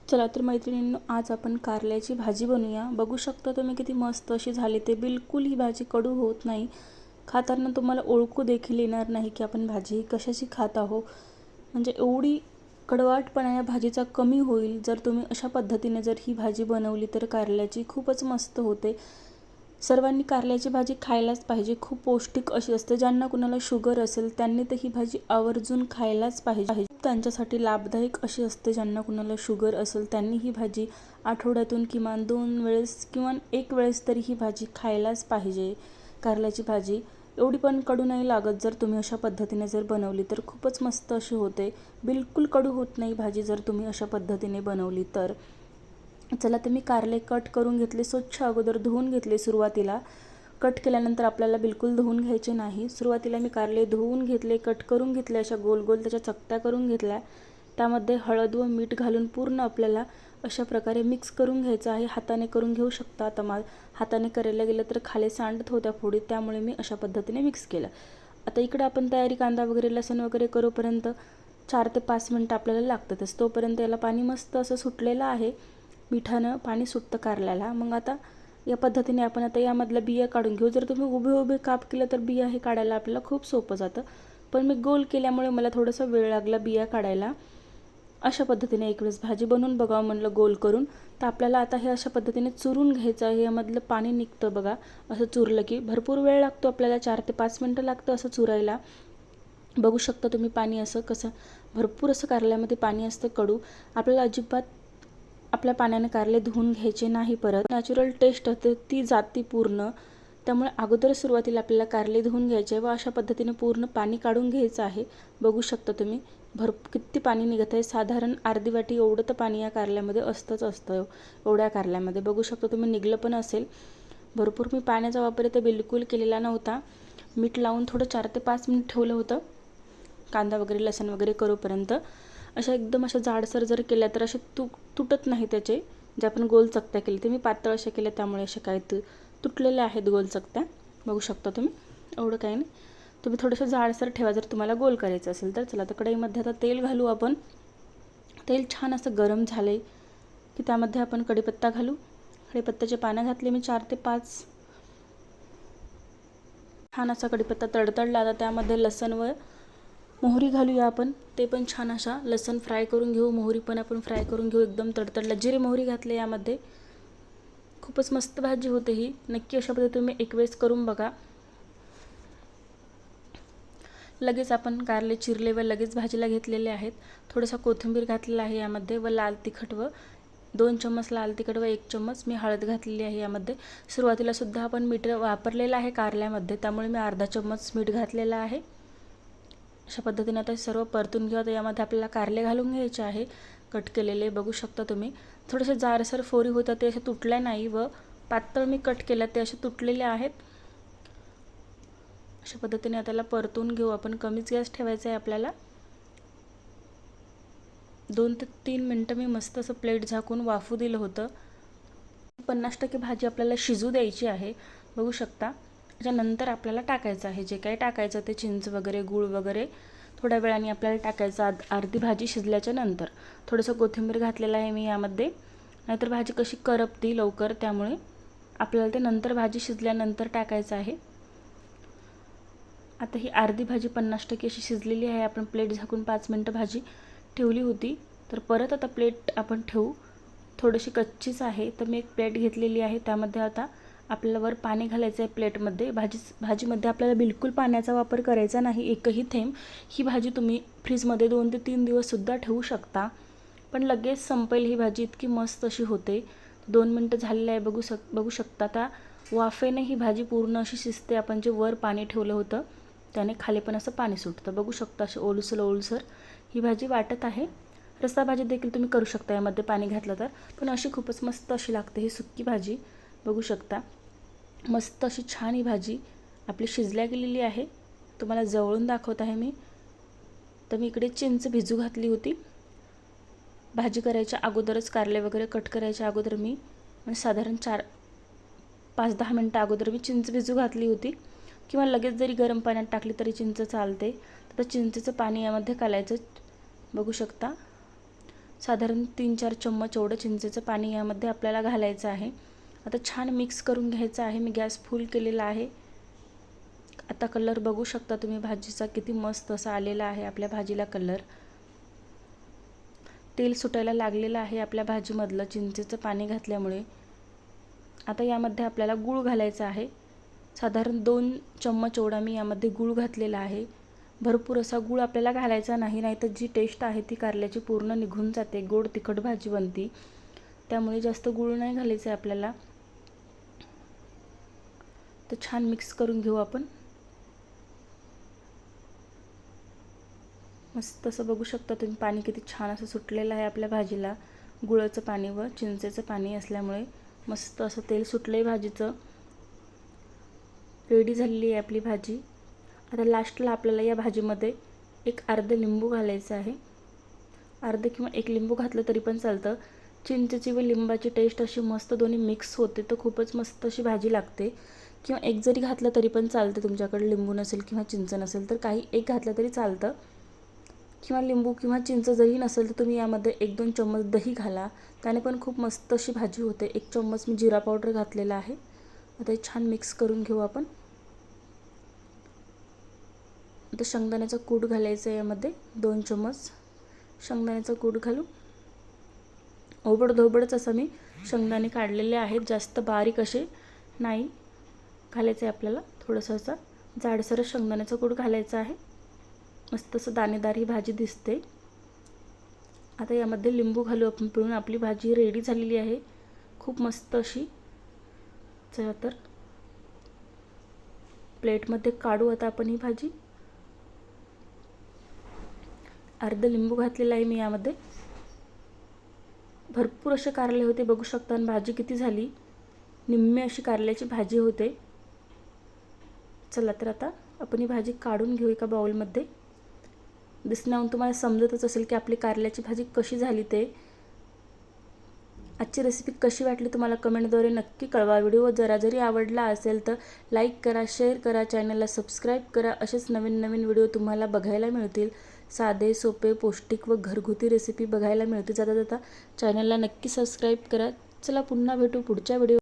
चला तर मैत्रिणींनो, आज आपण कारल्याची भाजी बनवूया। बघू शकता तुम्ही किती मस्त अशी झाली। ते बिलकुल ही भाजी कडू होत नाही। खाताना तुम्हाला ओळखू देखील येणार नाही की आपण भाजी कशाची खात आहोत। म्हणजे एवढी कडवटपणा या भाजीचा कमी होईल जर तुम्ही अशा पद्धतीने जर ही भाजी बनवली तर कारल्याची खूपच मस्त होते। सर्वांनी कारल्याची भाजी खायलाच पाहिजे, खूप पौष्टिक अशी असते। ज्यांना कुणाला शुगर असेल त्यांनी तर ही भाजी आवर्जून खायलाच पाहिजे, त्यांच्यासाठी लाभदायक अशी असते। ज्यांना कुणाला शुगर असेल त्यांनी ही भाजी आठवड्यातून किमान 2 वेळेस किंवा 1 वेळेस तरी ही भाजी खायलाच पाहिजे। कारल्याची भाजी एवढी पण कडू नाही लागत जर तुम्ही अशा पद्धतीने जर बनवली तर खूपच मस्त अशी होते। बिलकुल कडू होत नाही भाजी जर तुम्ही अशा पद्धतीने बनवली तर। चला तर मी कारले कट करून घेतले, स्वच्छ अगोदर धुवून घेतले। सुरुवातीला कट केल्यानंतर आपल्याला बिलकुल धुवून घ्यायचे नाही। सुरुवातीला मी कारले धुवून घेतले, कट करून घेतले, अशा गोल गोल त्याच्या चकत्या करून घेतल्या। त्यामध्ये हळद व मीठ घालून पूर्ण आपल्याला अशा प्रकारे मिक्स करून घ्यायचं आहे। हाताने करून घेऊ शकता। आता हाताने करायला गेलं तर खाली सांडत होत्या फोडी, त्यामुळे मी अशा पद्धतीने मिक्स केलं। आता इकडे आपण तयारी कांदा वगैरे लसूण वगैरे करूपर्यंत 4 ते 5 मिनिटं आपल्याला लागतातच। तोपर्यंत याला पाणी मस्त असं सुटलेलं आहे। मिठानं पाणी सुटतं कारल्याला। मग आता या पद्धतीने आपण आता यामधल्या बिया काढून घेऊ। जर तुम्ही उभे उभे काप केलं तर बिया हे काढायला आपल्याला खूप सोपं जातं, पण मी गोल केल्यामुळे मला थोडासा वेळ लागला बिया काढायला। अशा पद्धतीने एक वेळेस भाजी बनवून बघावं म्हणलं गोल करून। तर आपल्याला आता हे अशा पद्धतीने चुरून घ्यायचं आहे। यामधलं पाणी निघतं बघा। असं चुरलं की भरपूर वेळ लागतो आपल्याला, 4 ते 5 मिनिटं लागतं असं चुरायला। बघू शकता तुम्ही पाणी असं कसं भरपूर असं कारल्यामध्ये पाणी असतं कडू। आपल्याला अजिबात आपल्या पाण्याने कारले धुवून घ्यायचे नाही, परत नॅचरल टेस्ट असते ती जाती पूर्ण। त्यामुळे अगोदर सुरुवातीला आपल्याला कारले धुवून घ्यायचे व अशा पद्धतीने पूर्ण पाणी काढून घ्यायचं आहे। बघू शकता तुम्ही किती पाणी निघत आहे। साधारण अर्धी वाटी एवढं तर पाणी या कारल्यामध्ये असतं एवढ्या कारल्यामध्ये। बघू शकता तुम्ही निघलं पण असेल भरपूर। मी पाण्याचा वापर इथे बिलकुल केलेला नव्हता। मीठ लावून थोडं 4 ते 5 मिनिट ठेवलं होतं कांदा वगैरे लसूण वगैरे करूपर्यंत। अशा एकदम अशा जाडसर जर केल्या तर असे तुटत नाही त्याचे। जे आपण गोल चकत्या केली ते मी पातळ अशा केल्या, त्यामुळे अशा काही तुटलेल्या आहेत गोल चकत्या। बघू शकता तुम्ही एवढं काही नाही। तुम्ही थोडंसं जाडसर ठेवा जर तुम्हाला गोल करायचं असेल तर। चला तर कढईमध्ये आता तेल घालू आपण। तेल छान असं गरम झाले की त्यामध्ये आपण कढीपत्ता घालू। कढीपत्त्याचे पानं घातले मी 4 ते 5। छान असा कढीपत्ता तडतडला। आता त्यामध्ये लसूण व मोहरी घालूया आपण। ते पण छान अशा लसूण फ्राय करून घेऊ, मोहरी पण आपण फ्राय करून घेऊ एकदम तडतडला। जिरे मोहरी घातले यामध्ये, खूपच मस्त भाजी होते ही। नक्की अशा पद्धतीने तुम्ही एक वेळेस करून बघा। लगेच आपण कारले चिरले व लगेच भाजीला घेतलेले आहेत। थोडासा कोथिंबीर घातलेला आहे यामध्ये व लाल तिखट व 2 चम्मच लाल तिखट व 1 चम्मच मी हळद घातलेली आहे यामध्ये। सुरुवातीला सुद्धा आपण मीठ वापरलेलं आहे कारल्यामध्ये, त्यामुळे मी अर्धा चम्मच मीठ घातलेलं आहे। अशा पद्धतीने आता सर्व परतून घेऊ। तर यामध्ये आपल्याला कारले घालून घ्यायचे आहे कट केलेले। बघू शकता तुम्ही थोडेसे जाडसर फोडी होतात ते असे तुटल्या नाही, व पातळ मी कट केल्या ते असे तुटलेले आहेत। अशा पद्धतीने आता त्याला परतून घेऊ आपण। कमीच गॅस ठेवायचा आहे आपल्याला। 2 ते 3 मिनिटं मी मस्त असं प्लेट झाकून वाफू दिलं होतं। 50% भाजी आपल्याला शिजू द्यायची आहे। बघू शकता त्याच्यानंतर आपल्याला टाकायचं आहे जे काही टाकायचं ते चिंच वगैरे गूळ वगैरे थोड्या वेळाने आपल्याला टाकायचं। अर्धी भाजी शिजल्याच्या नंतर थोडंसं कोथिंबीर घातलेलं आहे मी यामध्ये, नाहीतर भाजी कशी करपती लवकर, त्यामुळे आपल्याला ते नंतर भाजी शिजल्यानंतर टाकायचं आहे। आता ही अर्धी भाजी 50% अशी शिजलेली आहे। आपण प्लेट झाकून 5 मिनिटं भाजी ठेवली होती, तर परत आता प्लेट आपण ठेवू। थोडीशी कच्चीच आहे तर मी एक प्लेट घेतलेली आहे, त्यामध्ये आता आपल्याला वर पाणी घालायचं आहे प्लेटमध्ये। भाजीमध्ये आपल्याला बिलकुल पाण्याचा वापर करायचा नाही, एकही थेंब। ही भाजी तुम्ही फ्रीजमध्ये 2 ते 3 दिवससुद्धा ठेवू शकता, पण लगेच संपेल ही भाजी, इतकी मस्त अशी होते। 2 मिनिटं झालेले आहे, बघू शकता। आता वाफेने ही भाजी पूर्ण अशी शिजते। आपण जे वर पाणी ठेवलं होतं त्याने खाली पण असं पाणी सुटतं। बघू शकता अशी ओलसर ही भाजी वाटत आहे। रस्सा भाजी देखील तुम्ही करू शकता यामध्ये पाणी घातलं तर, पण अशी खूपच मस्त अशी लागते ही सुक्की भाजी। बघू शकता मस्त अशी छान ही भाजी आपली शिजल्या गेलेली आहे। तुम्हाला जवळून दाखवत आहे मी। तर मी इकडे चिंच भिजू घातली होती भाजी करायच्या अगोदरच। कारले वगैरे कट करायच्या अगोदर मी साधारण 5-10 मिनिटं अगोदर मी चिंच भिजू घातली होती, किंवा लगेच जरी गरम पाण्यात टाकली तरी चिंच चालते। तर चिंचेचं पाणी यामध्ये घालायचं। बघू शकता साधारण 3-4 चम्मच एवढं चिंचेचं पाणी यामध्ये आपल्याला घालायचं आहे. आता छान मिक्स करून घ्यायचं आहे. मी गॅस फुल केलेला आहे. आता कलर बघू शकता तुम्ही भाजीचा किती मस्त असा आलेला आहे आपल्या भाजीला कलर. तेल सुटायला लागलेलं आहे आपल्या भाजीमधलं चिंचेचं पाणी घातल्यामुळे. आता यामध्ये आपल्याला गूळ घालायचा आहे. साधारण 2 चम्मच एवढा मी यामध्ये गूळ घातलेला आहे. भरपूर असा गूळ आपल्याला घालायचा नाही, नाहीतर जी टेस्ट आहे ती कारल्याची पूर्ण निघून जाते. गोड तिखट भाजी बनती, त्यामुळे जास्त गूळ नाही घालायचं आहे आपल्याला. तर छान मिक्स करून घेऊ आपण. मस्त असं बघू शकता तुम्ही पाणी किती छान असं सुटलेलं आहे आपल्या भाजीला. गुळाचं पाणी व चिंचेचं पाणी असल्यामुळे मस्त असं तेल सुटलं आहे भाजीचं. रेडी झालेली आहे आपली भाजी. आता लास्टला आपल्याला या भाजीमध्ये एक अर्ध लिंबू घालायचं आहे. अर्ध किंवा 1 लिंबू घातलं तरी पण चालतं. चिंचेची व लिंबाची टेस्ट अशी मस्त दोन्ही मिक्स होते, तर खूपच मस्त अशी भाजी लागते. किंवा 1 जरी घातलं तरी पण चालतं. तुमच्याकडे लिंबू नसेल किंवा चिंच नसेल तर काही 1 घातलं तरी चालतं. किंवा लिंबू किंवा चिंच जरी नसेल तर तुम्ही यामध्ये 1-2 चम्मच दही घाला, त्याने पण खूप मस्त अशी भाजी होते. 1 चम्मच मी जिरा पावडर घातलेला आहे. आता हे छान मिक्स करून घेऊ आपण. आता शेंगदाण्याचा कूट घालायचा आहे यामध्ये 2 चम्मच शेंगदाण्याचा कूट घालू. ओबडधोबडच असं मी शेंगदाणे काढलेले आहेत, जास्त बारीक असे नाही घालायचे आपल्याला. थोडंसं असं जाडसर शेंगदाण्याचा कूट घालायचा आहे. मस्त असं दाणेदार ही भाजी दिसते. आता यामध्ये लिंबू घालू आपण पिळून. आपली भाजी रेडी झालेली आहे खूप मस्त अशी. चला तर प्लेटमध्ये काढू आता आपण ही भाजी. अर्ध लिंबू घातलेला आहे मी यामध्ये. भरपूर असे कारले होते बघू शकता, आणि भाजी किती झाली, निम्मी अशी कारल्याची भाजी होते. चला तर आता आपण ही भाजी काढून घेऊ एका बाउलमध्ये. दिसण्यावरून तुम्हाला समजतच असेल की आपली कारल्याची भाजी कशी झाली ते. आजची रेसिपी कशी वाटली तुम्हाला कमेंटद्वारे नक्की कळवा. व्हिडिओ जरी आवडला असेल तर लाईक करा, शेअर करा, चॅनलला सबस्क्राईब करा. असेच नवीन नवीन व्हिडिओ तुम्हाला बघायला मिळतील. साधे सोपे पौष्टिक व घरगुती रेसिपी बघायला मिळतील. जाता जाता चॅनलला नक्की सबस्क्राईब करा. चला पुन्हा भेटू पुढच्या व्हिडिओ.